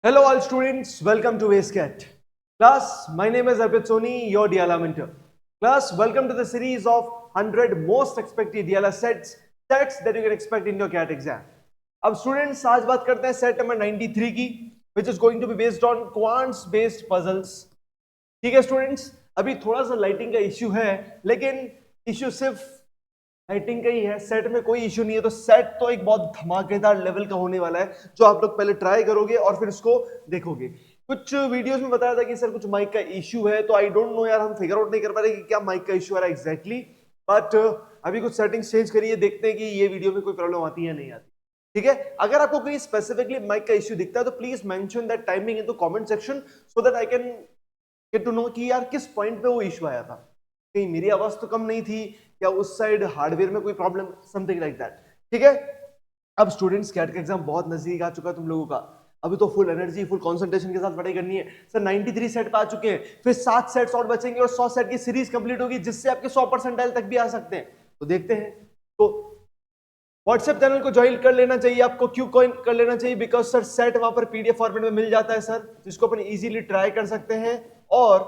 Hello all students, welcome to WasteCat. Class, my name is Arpit Sir, your DILR mentor. Class, welcome to the series of 100 most expected DILR sets that you can expect in your CAT exam. अब students आज बात करते हैं set number 93 की, which is going to be based on quants-based puzzles. ठीक है students, अभी थोड़ा सा lighting का issue है, लेकिन issue सिर्फ लाइटिंग का ही है, सेट में कोई इश्यू नहीं है। तो सेट तो एक बहुत धमाकेदार लेवल का होने वाला है जो आप लोग पहले ट्राई करोगे और फिर इसको देखोगे। कुछ वीडियोस में बताया था कि सर कुछ माइक का इश्यू है, तो आई डोंट नो यार, हम फिगर आउट नहीं कर पा रहे कि क्या माइक का इश्यू आ रहा है एग्जैक्टली, बट अभी कुछ सेटिंग्स चेंज करिए, देखते हैं कि ये वीडियो में कोई प्रॉब्लम आती है या नहीं आती। ठीक है, अगर आपको कोई स्पेसिफिकली माइक का इश्यू दिखता है तो please mention that timing in the comment section so that I can get to know कि यार किस पॉइंट पे वो इश्यू आया था। कहीं मेरी आवाज तो कम नहीं थी या उस साइड हार्डवेयर में कोई प्रॉब्लम, समथिंग लाइक दैट। ठीक है, अब स्टूडेंट्स कैट का एग्जाम बहुत नजदीक आ चुका है तुम लोगों का। अभी तो फुल एनर्जी फुल कंसंट्रेशन के साथ पढ़ाई करनी है। सर 93 सेट पे आ चुके हैं, फिर 7 सेट्स और बचेंगे और 100 सेट की सीरीज कंप्लीट होगी जिससे आपके 100% तक भी आ सकते हैं। तो देखते हैं। तो व्हाट्सएप चैनल को ज्वाइन कर लेना चाहिए आपको। क्यों कर लेना चाहिए? बिकॉज सर सेट वहां पर पीडीएफ फॉर्मेट में मिल जाता है सर, जिसको अपन इजीली ट्राई कर सकते हैं और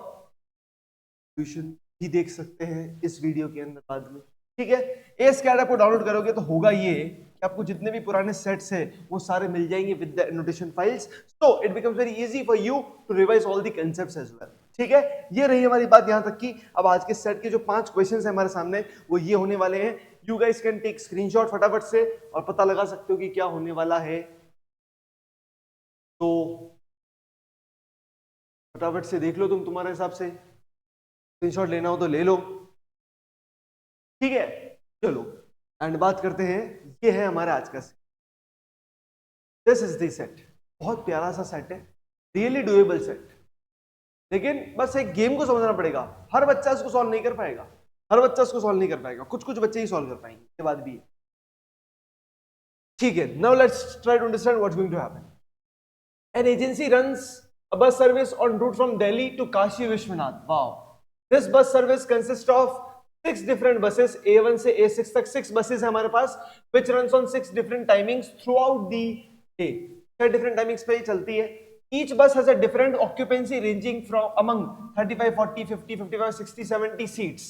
ट्यूशन भी देख सकते हैं इस वीडियो के अंदर बाद में। ठीक है, एस कैट आपको डाउनलोड करोगे तो होगा ये कि आपको जितने भी पुराने सेट्स हैं वो सारे मिल जाएंगे with the annotation files, so it becomes very easy for you to revise all the concepts as well. ठीक है, ये रही हमारी बात यहां तक की। अब आज के सेट के जो 5 क्वेश्चंस हैं हमारे सामने वो ये होने वाले हैं। You guys can take screenshot फटाफट से और पता लगा सकते हो कि क्या होने वाला है। तो फटाफट से देख लो तुम, तुम्हारे हिसाब से स्क्रीनशॉट लेना हो तो ले लो। ठीक है, चलो एंड बात करते हैं। ये है हमारा आज का set. This is the set. बहुत प्यारा सा सेट है, रियली डूएबल सेट, लेकिन बस एक गेम को समझना पड़ेगा। हर बच्चा इसको सॉल्व नहीं कर पाएगा, हर बच्चा इसको सॉल्व नहीं कर पाएगा, कुछ कुछ बच्चे ही सॉल्व कर पाएंगे, ये बात भी है। ठीक है, now let's try to understand what's going to happen. An agency runs a bus service on route from Delhi to Kashi Vishwanath. Wow, this bus service consist of 6 different buses, A1 से A6 तक 6 buses है हमारे पास, which runs on 6 different timings throughout the day। 6 different timings पे ही चलती है। Each bus has a different occupancy ranging from among 35, 40, 50, 55, 60, 70 seats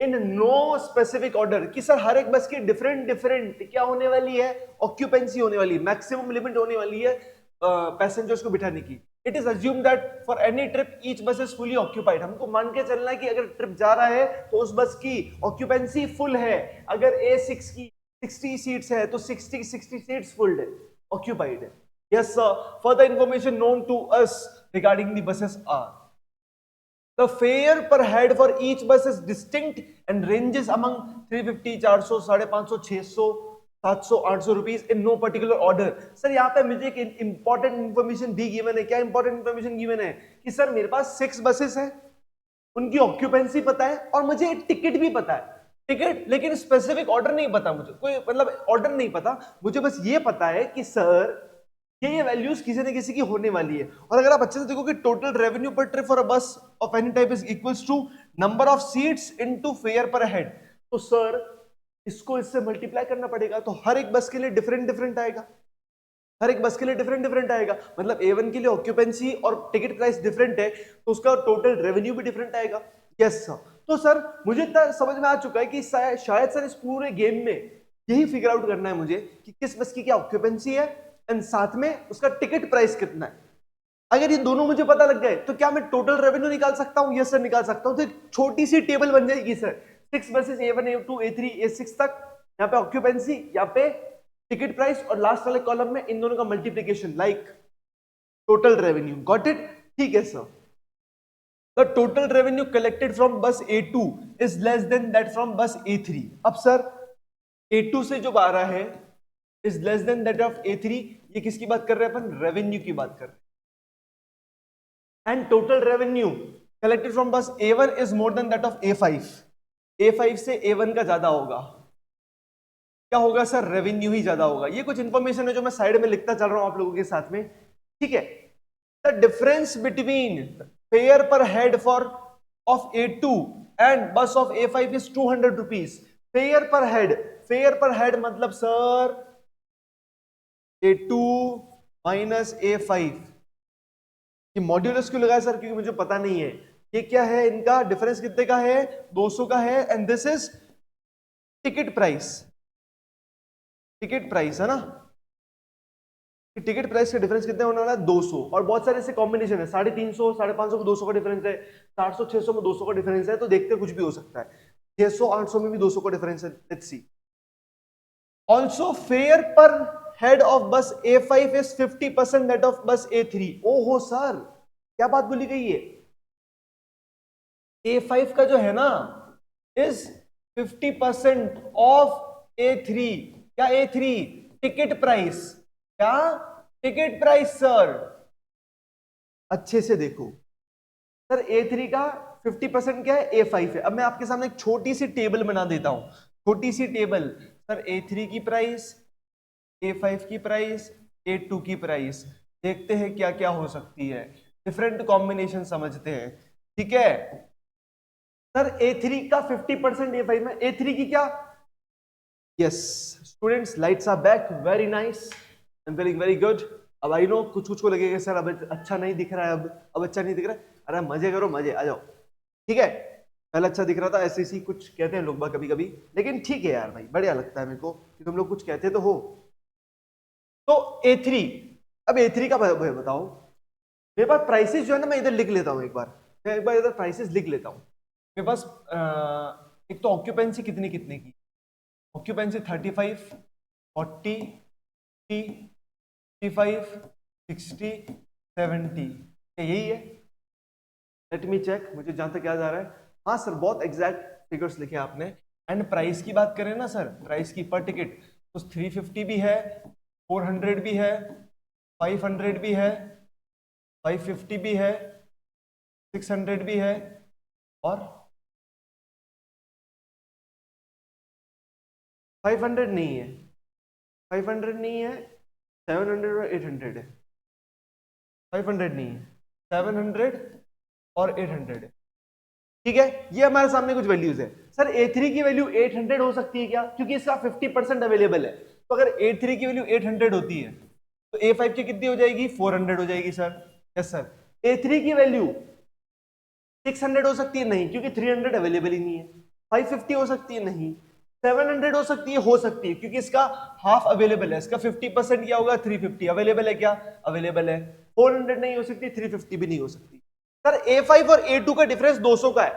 in no specific order। कि sir हर एक बस की different क्या होने वाली है? Occupancy होने वाली है, maximum limit होने वाली है पैसेंजर्स को बिठाने की। It is assumed that for any trip each bus is fully occupied। हमको मान के चलना है कि अगर ट्रिप जा रहा है तो उस बस की ऑक्यूपेंसी फुल है। अगर A6 की 60 सीट्स है तो 60 सीट्स फुल है, ऑक्यूपाइड है। Yes sir, further information known to us regarding the buses are the fare per head for each bus is distinct and ranges among 350, 400, 550, 600, 700, 800 rupees in no particular order. Sir यहाँ पे मुझे एक important information भी given है। क्या important information given है? कि sir मेरे पास 6 बसेस हैं, उनकी ऑक्यूपेंसी पता है और मुझे टिकट भी पता है। टिकट, लेकिन स्पेसिफिक ऑर्डर नहीं पता मुझे, कोई मतलब ऑर्डर नहीं पता मुझे। बस ये पता है कि सर ये वैल्यूज किसी न किसी की होने वाली है। और अगर आप अच्छे से देखो कि total revenue per trip for a bus of any type is equals to number of seats into fare per head. तो सर इसको इससे मल्टीप्लाई करना पड़ेगा, तो हर एक बस के लिए डिफरेंट आएगा, हर एक बस के लिए डिफरेंट आएगा। मतलब A1 के लिए ऑक्यूपेंसी और टिकट प्राइस डिफरेंट है तो उसका टोटल रेवेन्यू भी डिफरेंट आएगा। Yes sir. तो सर मुझे समझ में आ चुका है कि शायद सर इस पूरे गेम में यही फिगर आउट करना है मुझे कि किस बस की क्या ऑक्यूपेंसी है एंड साथ में उसका टिकट प्राइस कितना है। अगर ये दोनों मुझे पता लग गए तो क्या मैं टोटल रेवेन्यू निकाल सकता हूं? यस सर, निकाल सकता हूं। तो एक छोटी सी टेबल बन जाएगी sir, 6 buses A1, A2, A3, A6 तक, यहाँ पे ऑक्यूपेंसी, यहाँ पे टिकट प्राइस और लास्ट वाले कॉलम में इन दोनों का multiplication like total revenue. Got it? ठीक है sir. The total revenue collected from बस A2 is less than that from बस A3। अब सर A2 से जो आ रहा है is less than that of A3। ये किसकी बात कर रहे हैं अपन? रेवेन्यू की बात कर रहे हैं। And total revenue collected from बस A1 is more than that of A5। A5 से A1 का ज्यादा होगा। क्या होगा सर? रेवेन्यू ही ज्यादा होगा। ये कुछ इंफॉर्मेशन है जो मैं साइड में लिखता चल रहा हूं आप लोगों के साथ में। ठीक है, the difference between fare per head for of A2 and bus of A5 is 200 rupees. Fare per head मतलब सर A2 माइनस A5 ये मॉड्यूलस क्यों लगाया सर? क्योंकि मुझे पता नहीं है ये क्या है, इनका डिफरेंस कितने का है, 200 का है, and this is ticket price. Ticket price है ना, टिकट प्राइस का डिफरेंस कितना होने वाला है, 200। और बहुत सारे ऐसे कॉम्बिनेशन है, 350, 550 में 200 का डिफरेंस है, 400 600 में 200 का डिफरेंस है, तो देखते कुछ भी हो सकता है। 600 800 में भी 200 का डिफरेंस है। Let's see. Also fair per head of बस A5 इज 50% दैट ऑफ बस A3। ओहो सर, क्या बात बोली गई है? A5 का जो है ना इज 50% ऑफ A3। क्या A3? Ticket price. क्या? Ticket price sir. अच्छे से देखो सर, A3 का 50% क्या है, A5 है। अब मैं आपके सामने एक छोटी सी टेबल बना देता हूं, छोटी सी टेबल। सर A3 की प्राइस, A5 की प्राइस, A2 की प्राइस, देखते हैं क्या क्या हो सकती है, डिफरेंट कॉम्बिनेशन समझते हैं। ठीक है सर, A3 का 50% A5 में, A3 की क्या? Yes students, lights are back, very nice, I am feeling very good. अब आई नो कुछ कुछ को लगेगा सर अब अच्छा नहीं दिख रहा है, अब अच्छा नहीं दिख रहा है। अरे मजे करो, मजे आ जाओ। ठीक है, पहले अच्छा दिख रहा था, ऐसे ही कुछ कहते हैं लोग बाग कभी कभी, लेकिन ठीक है यार भाई, बढ़िया लगता है मेरे को कि तुम लोग कुछ कहते तो हो। तो A3, अब A3 का बताओ। मेरे पास प्राइसेस जो है ना, मैं इधर लिख लेता हूँ एक बार, मैं एक बार इधर प्राइसेस लिख लेता हूँ। मेरे पास एक तो ऑक्यूपेंसी कितनी कितने की, ऑक्यूपेंसी 35, 40, 55, 60, 70, यही है। लेट मी चेक, मुझे जहां तक याद आ रहा है। हाँ सर, बहुत एग्जैक्ट फिगर्स लिखे आपने। एंड प्राइस की बात करें ना सर, प्राइस की पर टिकट तो 350 भी है, 400 भी है, 500 भी है, 550 भी है, 600 भी है, और 500 नहीं है, 500 नहीं है, 700 और 800 है। 500 नहीं है, 700 और 800 है। ठीक है, ये हमारे सामने कुछ वैल्यूज है। सर A3 की वैल्यू 800 हो सकती है क्या? क्योंकि इसका 50% अवेलेबल है। तो अगर A3 की वैल्यू 800 होती है तो A5 की कितनी हो जाएगी, 400 हो जाएगी सर। Yes sir. A3 की वैल्यू 600 हो सकती है? नहीं, क्योंकि 300 अवेलेबल ही नहीं है। 550 हो सकती है? नहीं। 700 हो सकती है? हो सकती है, क्योंकि इसका हाफ अवेलेबल है। इसका 50% क्या होगा, 350 अवेलेबल है। क्या अवेलेबल है? 400 नहीं हो सकती, 350 भी नहीं हो सकती। सर A5 और A2 का डिफरेंस 200 का है।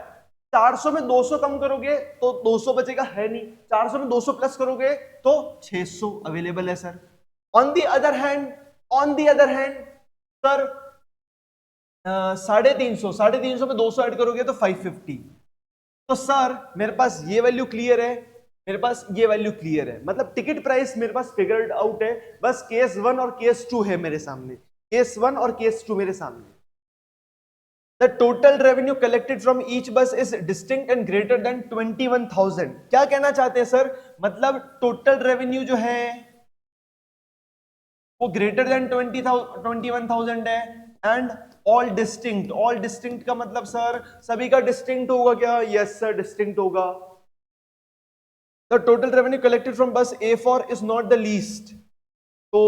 400 में 200 कम करोगे तो 200 बचेगा, है नहीं। 400 में 200 प्लस करोगे तो 600 अवेलेबल है sir. On the other hand, sir 350 में 200 ऐड करोगे तो 550। तो सर मेरे पास ये वैल्यू क्लियर है, मेरे पास ये वैल्यू क्लियर है, मतलब टिकट प्राइस मेरे पास फिगर्ड आउट है। बस केस 1 और केस 2 है मेरे सामने, केस 1 और केस 2 मेरे सामने। The total revenue collected from each bus is distinct and greater than 21,000। क्या कहना चाहते हैं सर? मतलब टोटल रेवेन्यू जो है वो ग्रेटर देन 21,000 है, एंड ऑल डिस्टिंक्ट का मतलब सर सभी का डिस्टिंक्ट होगा क्या? यस सर, डिस्टिंक्ट होगा। The total revenue collected from बस A4 is not the least. तो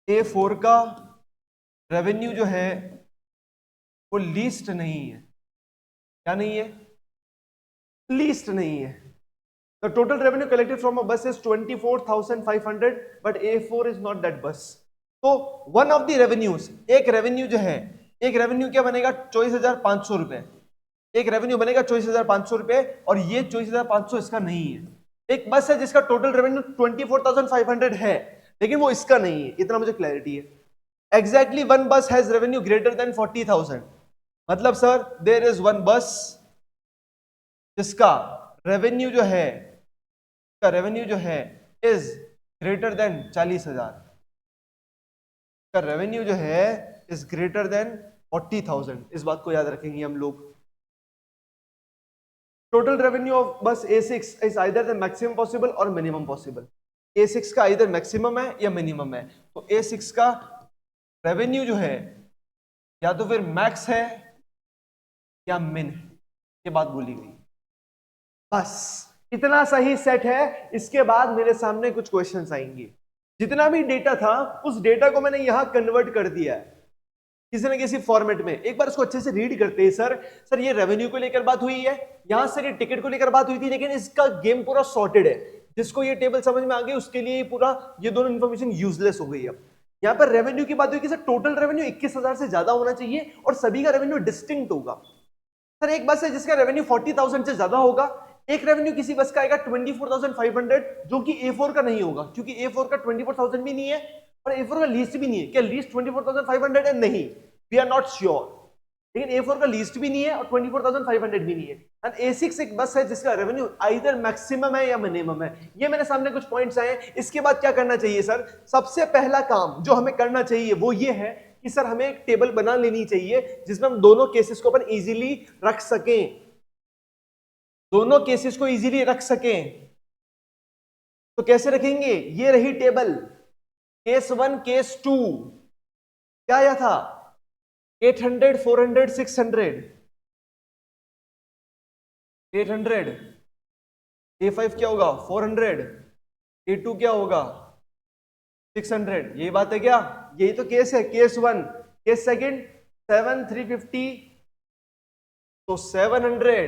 A4 का रेवेन्यू जो है वो लीस्ट नहीं है। क्या नहीं है? लीस्ट नहीं है। The total revenue collected from a bus is 24,500 but A4 is not that bus. तो वन ऑफ द रेवेन्यूज, एक रेवेन्यू जो है, एक रेवेन्यू क्या बनेगा, 24,500 रुपए। एक रेवेन्यू बनेगा 24,500 रुपए, और ये 24,500 इसका नहीं है। एक बस है जिसका टोटल रेवेन्यू 24,500 है, लेकिन वो इसका नहीं है, इतना मुझे क्लैरिटी है। एग्जैक्टली वन बस हैज रेवेन्यू ग्रेटर देन 40,000। मतलब सर देयर इज वन बस जिसका रेवेन्यू जो है, इज ग्रेटर देन 40,000, का रेवेन्यू जो है इज ग्रेटर देन 40,000। इस बात को याद रखेंगे हम लोग। टोटल रेवेन्यू ऑफ बस A6 is either the maximum possible और मिनिमम पॉसिबल। A6 का आइदर मैक्सिमम है या मिनिमम है। तो A6 का रेवेन्यू जो है या तो फिर मैक्स है या मिन है, ये बात बोली गई। बस इतना सही सेट है। इसके बाद मेरे सामने कुछ क्वेश्चंस आएंगे। जितना भी डेटा था उस डेटा को मैंने यहां कन्वर्ट कर दिया है। किसी न किसी फॉर्मेट में। एक बार इसको अच्छे से रीड करते हैं। सर ये रेवेन्यू को लेकर बात हुई है, यहां से ये टिकट को लेकर बात हुई थी, लेकिन इसका गेम पूरा सॉर्टेड है। जिसको ये टेबल समझ में आ गई उसके लिए पूरा ये दोनों इंफॉर्मेशन यूजलेस हो गई है। यहाँ पर रेवेन्यू की बात हुई कि सर टोटल रेवेन्यू 21,000 से ज्यादा होना चाहिए और सभी का रेवेन्यू डिस्टिंक्ट होगा। सर एक बस है जिसका रेवेन्यू 40,000 से ज्यादा होगा, एक रेवेन्यू किसी बस का आएगा 24,500 जो कि A4 का नहीं होगा, क्योंकि A4 का 24,000 भी नहीं है और A4 का लीस्ट भी नहीं है। क्या लीस्ट 24,500 है? नहीं, वी आर नॉट श्योर। लेकिन A4 का लीस्ट भी नहीं है और 24,500 भी नहीं है। एंड A6 एक बस है जिसका रेवेन्यू आइदर मैक्सिमम है या मिनिमम है। ये मेरे सामने कुछ पॉइंट्स आए हैं। इसके बाद क्या करना चाहिए सर? सबसे पहला काम जो हमें करना चाहिए वो ये है कि सर हमें एक टेबल बना लेनी चाहिए जिसमें हम दोनों केसेस को अपन इजीली रख सकें, दोनों केसेस को इजीली रख सकें। तो कैसे रखेंगे? ये रही टेबल, केस 1 केस 2 क्या आया था? 800 400 600 800, A5 क्या होगा? 400, A2 क्या होगा? 600। यही बात है क्या? यही तो केस है, केस 1। केस सेकंड 7 350, तो 700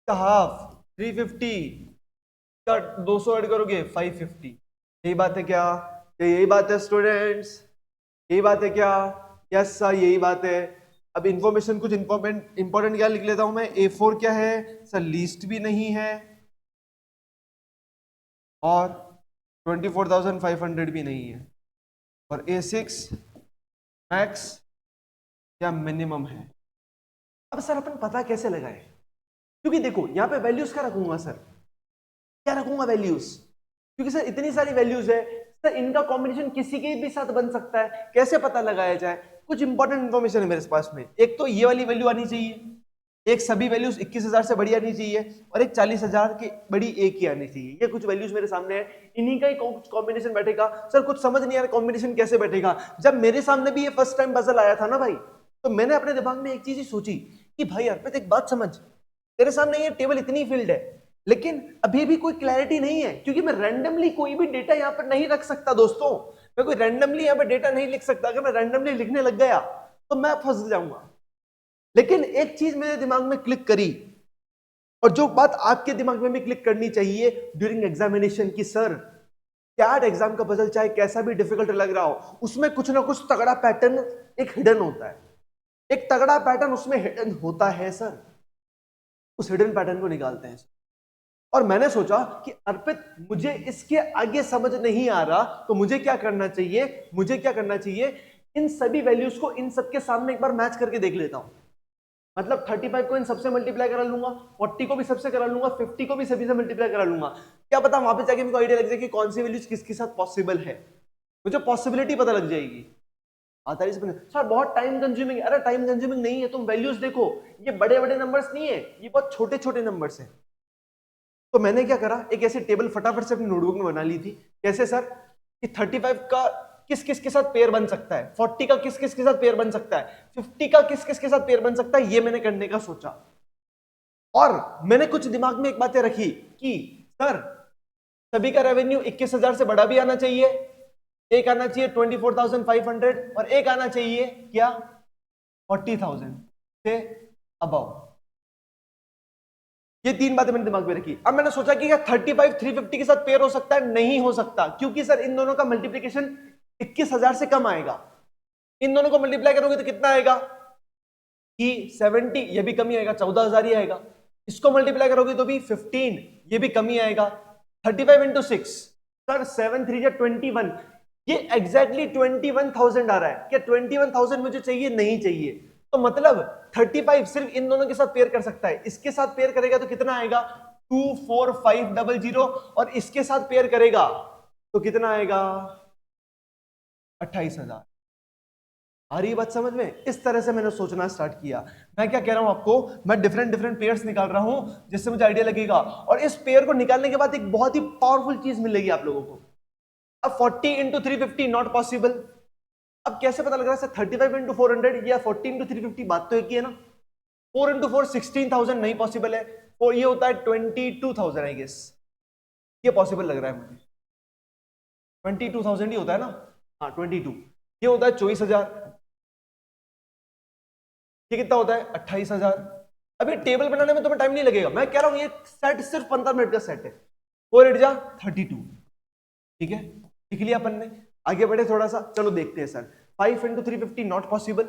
का हाफ 350 का 200 ऐड करोगे 550। यही बात है क्या? यही बात है स्टूडेंट्स, यही बात है क्या? यस सर यही बात है। अब इंफॉर्मेशन कुछ इंपॉर्टेंट क्या लिख लेता हूं मैं। A4 क्या है सर? लीस्ट भी नहीं है और 24,500 भी नहीं है, और A6 मैक्स या मिनिमम है। अब सर अपन पता कैसे लगाए? क्योंकि देखो यहां पे वैल्यूज क्या रखूंगा सर? क्या रखूंगा वैल्यूज? क्योंकि सर इतनी सारी वैल्यूज है सर, इनका कॉम्बिनेशन किसी के भी साथ बन सकता है। कैसे पता लगाया जाए? कुछ इंपॉर्टेंट इन्फॉर्मेशन है मेरे पास में। एक तो ये वाली वैल्यू आनी चाहिए, एक सभी वैल्यूज 21,000 से बड़ी आनी चाहिए, और एक 40,000 की बड़ी एक ही आनी चाहिए। ये कुछ वैल्यूज मेरे सामने है, इन्हीं का ही कुछ कॉम्बिनेशन बैठेगा। सर कुछ समझ नहीं आ रहा कॉम्बिनेशन कैसे बैठेगा। जब मेरे सामने भी ये फर्स्ट टाइम पजल आया था ना भाई, तो मैंने अपने दिमाग में एक चीज ही सोची कि भाई अर्पित एक बात समझ, तेरे सामने ये टेबल इतनी फील्ड है लेकिन अभी भी कोई क्लैरिटी नहीं है, क्योंकि मैं रैंडमली कोई भी डेटा यहाँ पर नहीं रख सकता दोस्तों। मैं कोई रैंडमली यहाँ पर डेटा नहीं लिख सकता। अगर मैं रैंडमली लिखने लग गया तो मैं फंस जाऊंगा। लेकिन एक चीज मेरे दिमाग में क्लिक करी, और जो बात आपके दिमाग में भी क्लिक करनी चाहिए ड्यूरिंग एग्जामिनेशन, की सर कैट एग्जाम का पजल चाहे कैसा भी डिफिकल्ट लग रहा हो, उसमें कुछ ना कुछ तगड़ा पैटर्न एक हिडन होता है, एक तगड़ा पैटर्न उसमें हिडन होता है सर। उस हिडन पैटर्न को निकालते हैं। और मैंने सोचा कि अर्पित मुझे इसके आगे समझ नहीं आ रहा, तो मुझे क्या करना चाहिए? मुझे क्या करना चाहिए? इन सभी वैल्यूज को इन सबके सामने एक बार मैच करके देख लेता हूं। मतलब 35 को इन सबसे मल्टीप्लाई करा लूंगा, 40 को भी सबसे करा लूंगा, 50 को भी सभी से मल्टीप्लाई करा लूंगा। क्या पता वहां पे जाके मेरे को आइडिया लग जाए कि कौन सी वैल्यूज किसके साथ पॉसिबल है, मुझे पॉसिबिलिटी पता लग जाएगी। सर बहुत टाइम कंज्यूमिंग। अरे टाइम कंज्यूमिंग नहीं है, तुम वैल्यूज देखो, ये बड़े बड़े नंबर्स नहीं है, ये बहुत छोटे छोटे नंबर्स है। तो मैंने क्या करा, एक ऐसी टेबल फटाफट से अपनी नोटबुक में बना ली थी। कैसे सर? कि 35 का किस किस के साथ पेयर बन सकता है, 40 का किस किस के साथ पेयर बन सकता है, 50 का किस किस के साथ पेयर बन सकता है, ये मैंने करने का सोचा। और मैंने कुछ दिमाग में एक बातें रखी कि सर सभी का रेवेन्यू 21,000 से बड़ा भी आना चाहिए, एक आना चाहिए 24,500, और एक आना चाहिए क्या 40,000 से अबव। ये तीन बातें मैंने दिमाग में रखी। अब मैंने सोचा कि क्या 35 350 के साथ पेयर हो सकता है? नहीं हो सकता, क्योंकि सर इन दोनों का मल्टीप्लिकेशन 21,000 से कम आएगा। इन दोनों को मल्टीप्लाई करोगे तो कितना आएगा कि 70, ये भी कमी आएगा, 14,000 ही आएगा। इसको मल्टीप्लाई करोगे तो भी 15, ये भी कमी आएगा। 35 इंटू 6 सर 7 3 या 21, ये एग्जैक्टली 21,000 आ रहा है। क्या 21,000 मुझे चाहिए? नहीं चाहिए। तो मतलब 35 सिर्फ इन दोनों के साथ पेयर कर सकता है। इसके साथ पेयर करेगा तो कितना आएगा 24500, और इसके साथ पेयर करेगा तो कितना आएगा 28,000। आ रही बात समझ में? इस तरह से मैंने सोचना स्टार्ट किया। मैं क्या कह रहा हूं आपको, मैं डिफरेंट डिफरेंट पेयर्स निकाल रहा हूं जिससे मुझे आइडिया लगेगा, और इस पेयर को निकालने के बाद एक बहुत ही पावरफुल चीज मिलेगी आप लोगों को। अब 40 इंटू 350 नॉट पॉसिबल। अब कैसे पता लग रहा है 35 इंटू 400 या 40 इंटू 350? बात तो एक ही है ना। 4 इंटू 4 16,000 नहीं पॉसिबल है, और ये होता है 22,000 आई गेस। ये पॉसिबल लग रहा है मुझे, 22,000 ही होता है ना। हाँ 22, ये होता है 24,000। ये कितना होता है 28,000। अभी टेबल बनाने में तुम्हें टाइम नहीं लगेगा, मैं कह रहा हूं ये सेट सिर्फ 15 मिनट का सेट है। 4 8 जा 32, ठीक है, लिख लिया अपन ने। आगे बढ़े थोड़ा सा, चलो देखते हैं sir. 5 into 350 not possible,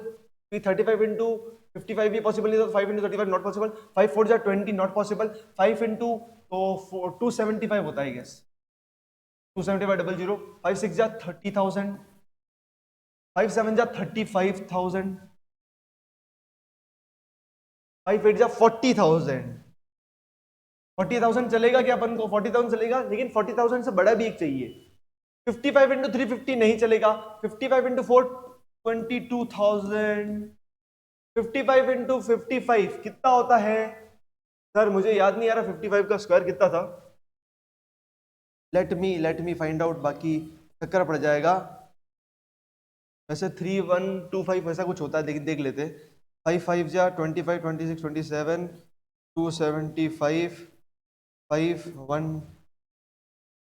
35 into 55 भी पॉसिबल नहीं, तो 5 into 35 नॉट पॉसिबल, 5 4 जा 20 नॉट पॉसिबल, 5 into तो 275 होता है गेस, 275 00, 5 6 जा 30,000, 5 7 जा 35,000, 5 8 जा 40,000। 40,000 चलेगा क्या अपन को? 40,000 चलेगा, लेकिन 40,000 से बड़ा भी एक चाहिए। 55 into 350 नहीं चलेगा, 55 into 4 22,000, 55 into 55 कितना होता है सर? मुझे याद नहीं आ रहा 55 का स्क्वायर कितना था। लेट मी फाइंड आउट, बाकी चक्कर पड़ जाएगा। वैसे 3125 ऐसा कुछ होता है, लेकिन देख लेते। 5 5 जा 25 26 27 275 5 1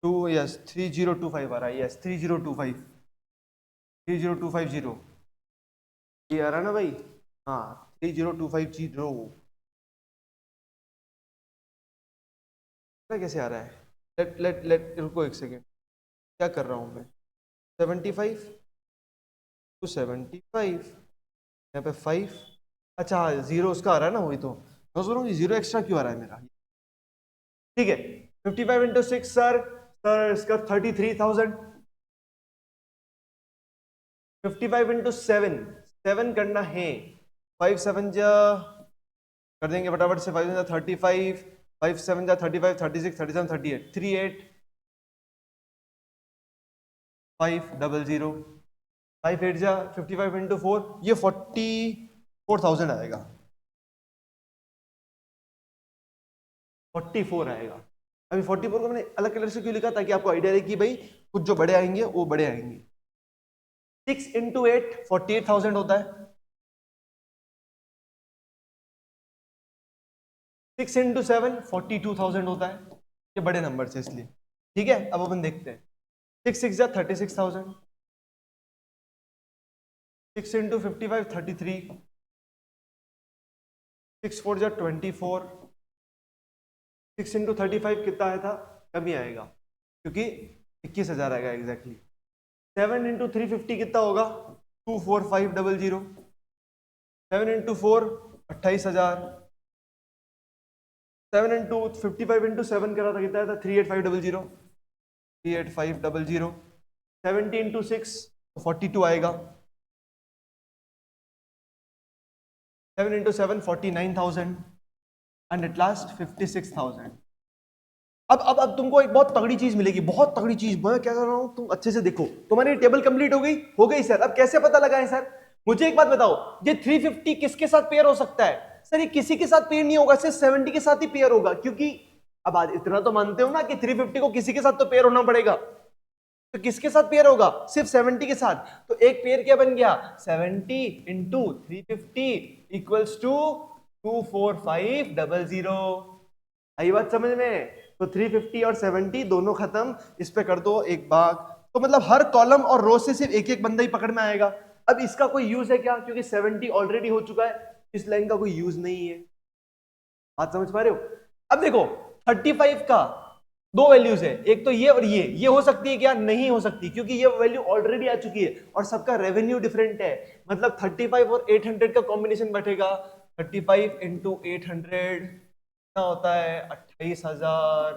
2 यस 3025 आ रहा है, यस 3025 30250 ये आ रहा है ना भाई? हाँ 30250 कैसे आ रहा है? लेट रुको एक सेकेंड, क्या कर रहा हूँ मैं? 75 to 75 यहाँ पे 5, अच्छा हाँ जीरो उसका आ रहा है ना, वही तो मैं सोच रहा हूँ जीरो एक्स्ट्रा क्यों आ रहा है मेरा। ठीक है 55 into 6 सर इसका 33,000। 55 into 7 करना है, 5 7 जा कर देंगे फटाफट से, 5 7 35, 5 7 जा 35 36 37 38 38 500, 5 8 जा 55 into 4 ये 44,000 आएगा, 44 आएगा। अभी 44 को मैंने अलग कलर से क्यों लिखा? ताकि आपको आइडिया रहे कि भाई कुछ जो बड़े आएंगे वो बड़े आएंगे। 6 into 8 48,000 होता है, 6 into 7 42,000 होता है, ये बड़े नंबर से इसलिए। ठीक है अब अपन देखते हैं। 6 6 जा 36,000, 6 into 55 33, 6 4 जा 24, 6 into 35 कितना आया था? कम ही आएगा क्योंकि 21,000 आएगा एग्जैक्टली। 7 into 350 कितना होगा? 24500, 7 into 4 28,000, 7 into 55 into 7 करा था कितना था? 38500, 38500, 70 into 6 42 आएगा, 7 into 7 49,000 एंड एट लास्ट 56,000। अब तुमको एक बहुत तगड़ी चीज मिलेगी, बहुत तगड़ी चीज। मैं क्या कर रहा हूं, तुम अच्छे से देखो। तुम्हारी टेबल कंप्लीट हो गई? हो गई सर। अब कैसे पता लगाएं सर? मुझे एक बात बताओ, ये 350 किसके साथ पेयर हो सकता है? सर ये किसी के साथ पेयर नहीं होगा, सिर्फ 70 के साथ ही पेयर होगा। क्योंकि अब आज इतना तो मानते हो ना कि 350 को किसी के साथ तो पेयर होना पड़ेगा। तो किसके साथ पेयर होगा? सिर्फ 70 के साथ। तो एक पेयर क्या बन गया? 70 into 350 इक्वल्स टू 24500। आई बात समझ में? तो 350 और 70 दोनों खत्म, इस पे कर दो एक भाग। तो मतलब हर कॉलम और रो से सिर्फ एक एक बंदा ही पकड़ में आएगा। अब इसका कोई यूज है क्या? क्योंकि 70 ऑलरेडी हो चुका है, इस लाइन का कोई यूज नहीं है। बात समझ पा रहे हो? अब देखो 35 का दो वैल्यूज है, एक तो ये और ये हो सकती है क्या? नहीं हो सकती, क्योंकि ये वैल्यू ऑलरेडी आ चुकी है और सबका रेवेन्यू डिफरेंट है। मतलब 35 और 800 का कॉम्बिनेशन बैठेगा। 35 into 800 कितना होता है? 28,000।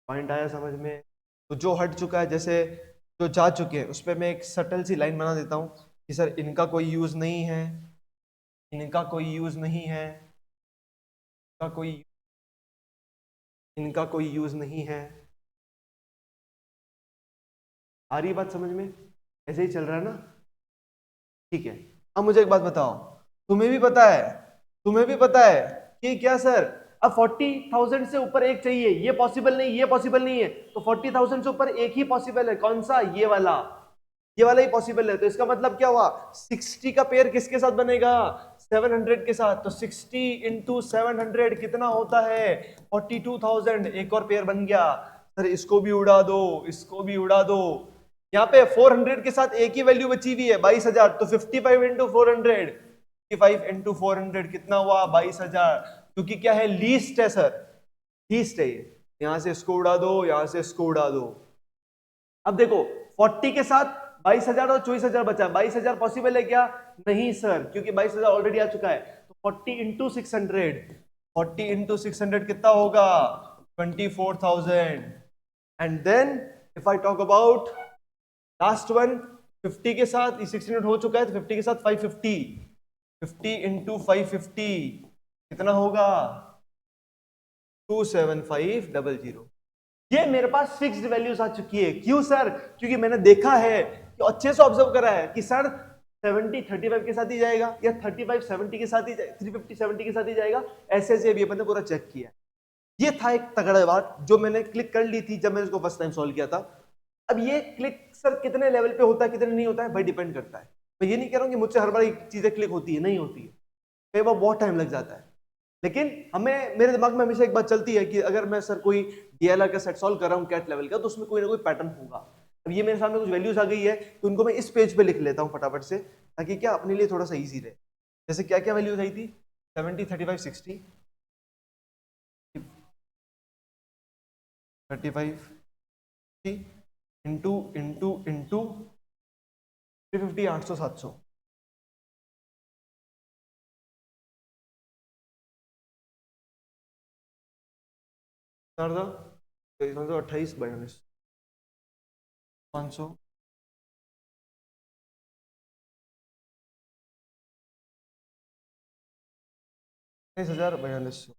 पॉइंट आया समझ में? तो जो हट चुका है, जैसे जो जा चुके हैं, उस पर मैं एक सटल सी लाइन बना देता हूं कि सर इनका कोई यूज नहीं है, इनका कोई यूज नहीं है, इनका कोई यूज नहीं है। आ रही बात समझ में? ऐसे ही चल रहा है ना? ठीक है। अब मुझे एक बात बताओ, तुम्हें भी पता है कि क्या सर अब 40,000 से ऊपर एक चाहिए, ये पॉसिबल नहीं, ये पॉसिबल नहीं है। तो 40,000 से ऊपर एक ही पॉसिबल है, कौन सा? ये वाला ही पॉसिबल है। तो इसका मतलब क्या हुआ? 60 का पेयर किसके साथ बनेगा? 700 के साथ। तो 60 into 700 कितना होता है? 42,000। एक और पेयर बन गया। सर इसको भी उड़ा दो, इसको भी उड़ा दो, यहाँ पे 400 के साथ एक ही वैल्यू बची हुई है 22,000, तो 55 इंटू 400, 55 इंटू 400 कितना हुआ 22,000, क्योंकि क्या है लीस्ट है सर, लीस्ट है ये। यहां से इसको उड़ा दो, यहां से इसको उड़ा दो। अब देखो 40 के साथ 22,000 और 24,000 बचा, 22,000 पॉसिबल है क्या? नहीं सर, क्योंकि 22,000 ऑलरेडी आ चुका है। तो 40 इंटू 600, 40 इंटू 600 कितना होगा 24,000। And then if I talk about last one 50 के साथ, 600 हो चुका है, तो 50 के साथ 550, 50 इंटू 550 कितना होगा 27500। ये मेरे पास फिक्स्ड वैल्यूज आ चुकी है। क्यों सर? क्योंकि मैंने देखा है कि अच्छे से ऑब्जर्व करा है कि सर 70 35 के साथ ही जाएगा, या 35 70 के साथ ही, 350 70 के साथ ही जाएगा, ऐसे ऐसे भी अपन ने पूरा चेक किया। ये था एक तगड़ा बात जो मैंने क्लिक कर ली थी जब मैंने इसको फर्स्ट टाइम सॉल्व किया था। अब ये क्लिक सर कितने लेवल पे होता है कितने नहीं होता है भाई, डिपेंड करता है। मैं ये नहीं कह रहा हूं कि मुझसे हर बार चीजें क्लिक होती है, नहीं होती है, कई बार बहुत टाइम लग जाता है। लेकिन हमें, मेरे दिमाग में हमेशा एक बात चलती है कि अगर मैं सर कोई DILR का सेट सॉल्व कर रहा हूँ कैट लेवल का, तो उसमें कोई ना कोई पैटर्न होगा। अब ये मेरे सामने कुछ वैल्यूज आ गई है, तो उनको मैं इस पेज पे लिख लेता हूँ फटाफट से, ताकि क्या अपने लिए थोड़ा सा इजी रहे। जैसे क्या क्या वैल्यूज आई थी 70 35 60 35 इंटू इंटू इंटू 350 800 700, सर 28 42 500 42,000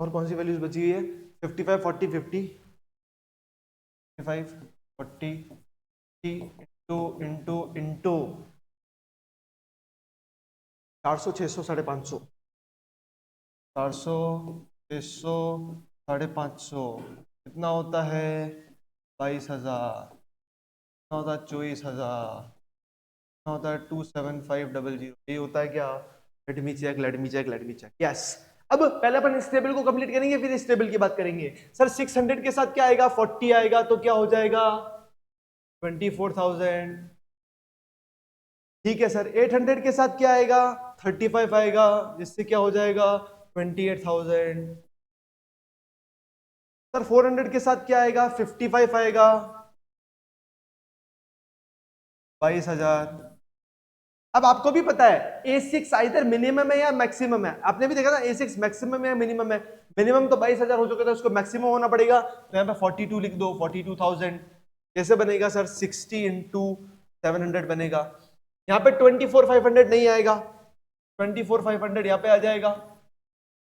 और कौन सी वैल्यूज बची हुई है 55 40 50 55 40 इंटू इंटू इंटू 400 600 550, 400 600 550 कितना होता है 22,000, कितना होता है 24,000, कितना होता है 27500। ये होता है क्या? Let me check let me check let me check. Yes, अब पहले अपन इस टेबल को कंप्लीट करेंगे, फिर इस टेबल की बात करेंगे। सर 600 के साथ क्या आएगा 40 आएगा, तो क्या हो जाएगा 24,000। ठीक है सर, 800 के साथ क्या आएगा 35 आएगा, जिससे क्या हो जाएगा 28,000। सर 400 के साथ क्या आएगा 55 आएगा 22,000। अब आपको भी पता है A6 आइदर मिनिमम है या मैक्सिमम है, आपने भी देखा था A6 मैक्सिमम है या मिनिमम है। मिनिमम तो 22,000 हो चुका था, उसको मैक्सिमम होना पड़ेगा, तो यहाँ पे 42 लिख दो 42,000। कैसे बनेगा सर 60 इंटू 700 बनेगा। यहाँ पे 24,500 नहीं आएगा, 24,500 यहाँ पे आ जाएगा,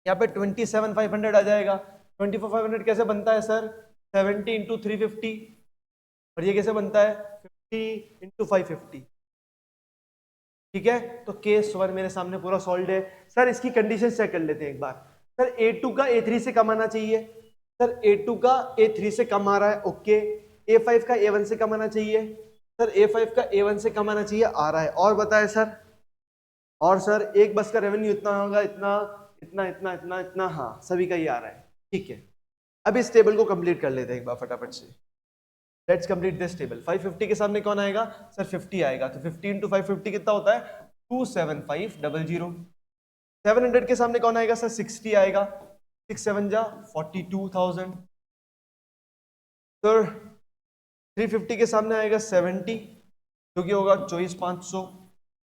यहाँ पे 27,500 आ जाएगा। 24,500 कैसे बनता है सर 70 इंटू 350, और ये कैसे बनता है 50 इंटू 550। ठीक है, तो केस 1 मेरे सामने पूरा सॉल्व है। सर इसकी कंडीशन चेक कर लेते हैं एक बार। सर A2 का A3 से कम आना चाहिए, सर A2 का A3 से कम आ रहा है, ओके। A5 का A1 से कम आना चाहिए, सर A5 का A1 से कम आना चाहिए, आ रहा है। और बताए सर, और सर एक बस का रेवेन्यू इतना होगा, इतना इतना इतना इतना इतना, हाँ सभी का ही आ रहा है। ठीक है, अब इस टेबल को कंप्लीट कर लेते हैं एक बार फटाफट से। Let's complete this table. 550 के सामने कौन आएगा सर 50 आएगा, तो 50 इंटू 550 कितना होता है 27500। 700 के सामने कौन आएगा सर 60 आएगा, 6 7 जा 42,000। सर 350 के सामने आएगा 70, जो कि होगा 24,500।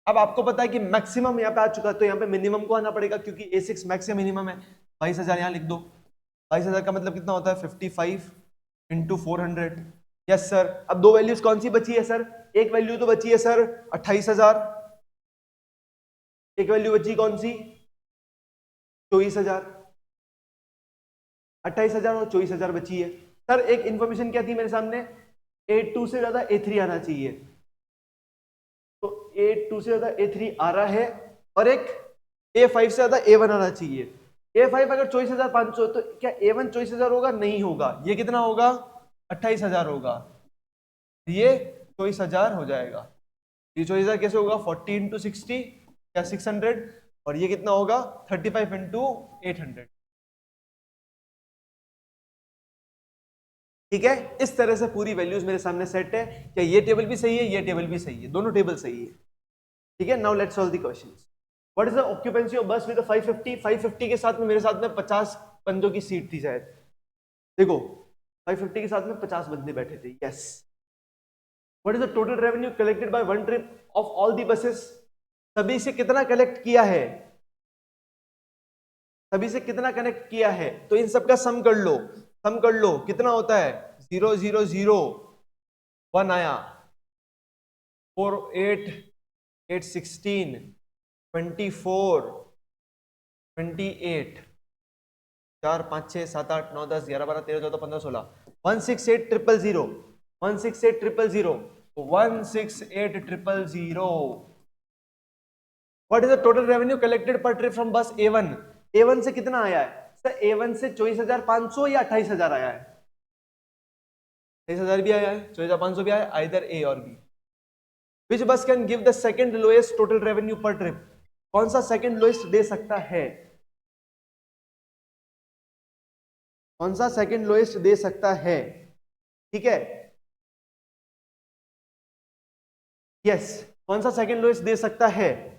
अब आपको पता है कि मैक्सिमम यहाँ पे आ चुका है, तो यहाँ पे मिनिमम को आना पड़ेगा, क्योंकि A6 मैक्स या मिनिमम है। 22,000 यहाँ लिख दो, 22,000 का मतलब कितना होता है 55 इंटू 400। यस सर, अब दो वैल्यूज कौन सी बची है सर, एक वैल्यू तो बची है सर 28,000, एक वैल्यू बची कौन सी 24,000। 28,000 और 24,000 बची है। सर एक इंफॉर्मेशन क्या थी मेरे सामने, A2 से ज्यादा A3 आना चाहिए, तो A2 से ज्यादा A3 आ रहा है, और एक A5 से ज्यादा A1 आना चाहिए। A5 अगर 24,500 तो क्या A1 24,000 होगा? नहीं होगा। ये कितना होगा 28,000 होगा, ये 24,000 हो जाएगा। ये 24,000 कैसे होगा 40 इंटू 60 या 600, और ये कितना होगा 35 इंटू 800। ठीक है, इस तरह से पूरी वैल्यूज मेरे सामने सेट है। क्या ये टेबल भी सही है, ये टेबल भी सही है, दोनों टेबल सही है। ठीक है, now let's solve the questions. What is the occupancy of बस विद 550? 550 के साथ में मेरे साथ में 50 बंदों की सीट थी शायद। देखो 550 के साथ में 50 बंदे बैठे थे। Yes. What is the total revenue collected by one trip of all the buses? सभी से कितना कलेक्ट किया है, सभी से कितना कनेक्ट किया है? तो इन सब का सम कर लो, सम कर लो कितना होता है 0 0 0 1 आया, 4 8 8 16 24 28 4 5 6 7 8 9 10 11 12 13 14 15 16 168,000 168,000 168,000। What is the total revenue collected पर ट्रिप फ्रॉम बस A1? A1 से कितना आया है सर? A1 से 24,500 या 28,000 आया है? 28,000 भी आया है, 24,500 भी आया है, आइदर ए और बी। विच बस can give the second lowest total revenue per trip? कौन सा सेकंड लोएस्ट दे सकता है? कौन सा सेकंड लोएस्ट दे सकता है? ठीक है, यस, कौन सा सेकंड लोएस्ट दे सकता है?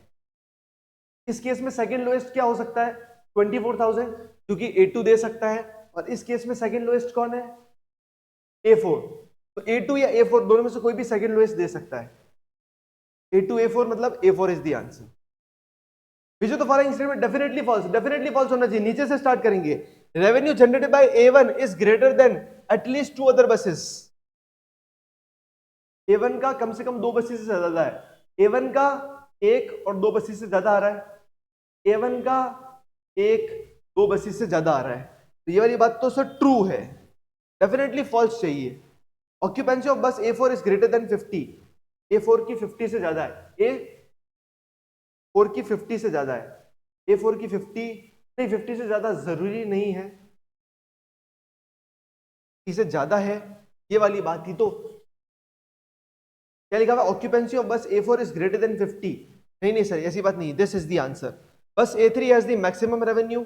इस केस में सेकंड लोएस्ट क्या हो सकता है? 24,000, क्योंकि A2 दे सकता है। और इस केस में सेकंड लोएस्ट कौन है? A4। तो A2 या A4 दोनों में से कोई भी सेकंड लोएस्ट दे सकता है। A2 A4 मतलब A4 is the answer. Which of the following statement definitely false? Definitely false होना चाहिए। नीचे से स्टार्ट करेंगे। Revenue generated by A1 is greater than at least 2 other buses. A1 का कम से कम 2 बसेस से ज्यादा है। A1 का 1 और 2 बसेस से ज्यादा आ रहा है। A1 का 1 2 बसेस से ज्यादा आ रहा है। तो ये वाली बात तो सर ट्रू है, डेफिनेटली फॉल्स चाहिए। ऑक्यूपेंसी ऑफ बस A4 is greater than 50। A4 की 50 से ज्यादा है। A4 की 50 से ज्यादा है। A4 की 50 नहीं, 50 से ज्यादा जरूरी नहीं है, इससे ज्यादा है, ये वाली बात थी। तो क्या लिखा हुआ? ऑक्यूपेंसी ऑफ बस A4 इज ग्रेटर देन 50। नहीं नहीं सर, ऐसी बात नहीं। This is the answer. बस A3 has the maximum revenue.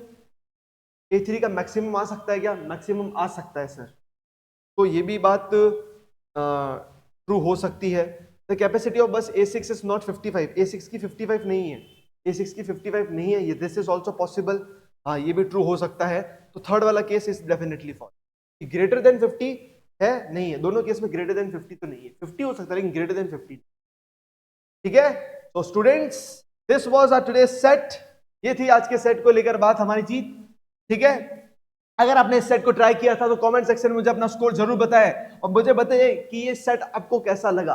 A3 का मैक्सिमम आ सकता है क्या? मैक्सिमम आ सकता है सर। तो ये भी बात ट्रू हो सकती है। द कैपेसिटी ऑफ बस A6 इज नॉट 55। A6 की 55 नहीं है, A6 की 55 नहीं है। ये दिस इज ऑल्सो पॉसिबल। हाँ, ये भी ट्रू हो सकता है। तो थर्ड वाला case is definitely false. Greater than 50 है? नहीं है, दोनों केस में ग्रेटर देन 50 तो नहीं है। 50 हो सकता है लेकिन ग्रेटर देन 50। ठीक है, तो students this was our today set. ये थी आज के सेट को लेकर बात हमारी जी। ठीक है, अगर आपने इस सेट को ट्राई किया था तो कमेंट सेक्शन में मुझे अपना स्कोर जरूर बताएं और मुझे बताइए कि ये सेट आपको कैसा लगा।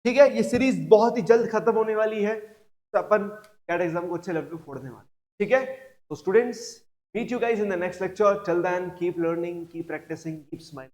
ठीक है, ये सीरीज बहुत ही जल्द खत्म होने वाली है, तो अपन कैट एग्जाम को अच्छे लेवल पे फोड़ने वाले। ठीक है, तो students meet you guys in the next lecture. Till then keep learning, keep practising, keep smiling.